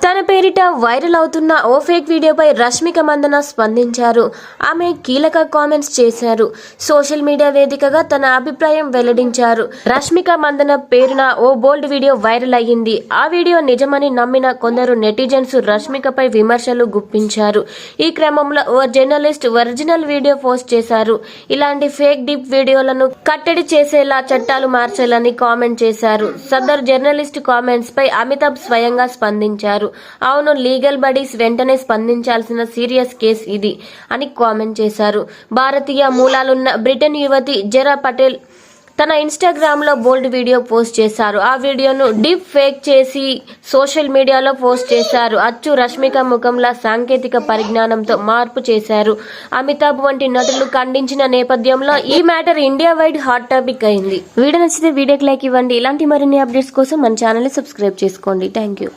తన పేరిట వైరల్ అవుతున్న ఓ ఫేక్ వీడియోపై రష్మిక మందన స్పందించారు. ఆమె కీలక కామెంట్స్ చేశారు. సోషల్ మీడియా వేదికగా తన అభిప్రాయం వెల్లడించారు. రష్మిక మందన పేరున ఓ బోల్డ్ వీడియో వైరల్ అయ్యింది. ఆ వీడియో నిజమని నమ్మిన కొందరు నెటిజన్స్ రష్మికపై విమర్శలు గుప్పించారు. ఈ క్రమంలో ఓ జర్నలిస్ట్ ఒరిజినల్ వీడియో పోస్ట్ చేశారు. ఇలాంటి ఫేక్ డిప్ వీడియోలను కట్టడి చేసేలా చట్టాలు మార్చాలని కామెంట్ చేశారు. సదరు జర్నలిస్ట్ కామెంట్స్ పై అమితాబ్ స్వయంగా స్పందించారు. అవును, లీగల్ బాడీస్ వెంటనే స్పందించాల్సిన సీరియస్ కేస్ ఇది అని కామెంట్ చేశారు. భారతీయ మూలాలున్న బ్రిటన్ యువతి జరా పటేల్ తన ఇన్స్టాగ్రామ్ లో బోల్డ్ వీడియో పోస్ట్ చేశారు. ఆ వీడియోను డీప్ ఫేక్ చేసి సోషల్ మీడియాలో పోస్ట్ చేశారు. అచ్చు రష్మిక ముఖంలా సాంకేతిక పరిజ్ఞానంతో మార్పు చేశారు. అమితాబ్ వంటి నటులు ఖండించిన నేపథ్యంలో ఈ matter India wide hot topic అయింది. వీడియో నచ్చితే వీడియోకి లైక్ ఇవ్వండి. ఇలాంటి మరిన్ని అప్డేట్స్ కోసం మన ఛానల్ ని సబ్స్క్రైబ్ చేసుకోండి. Thank you.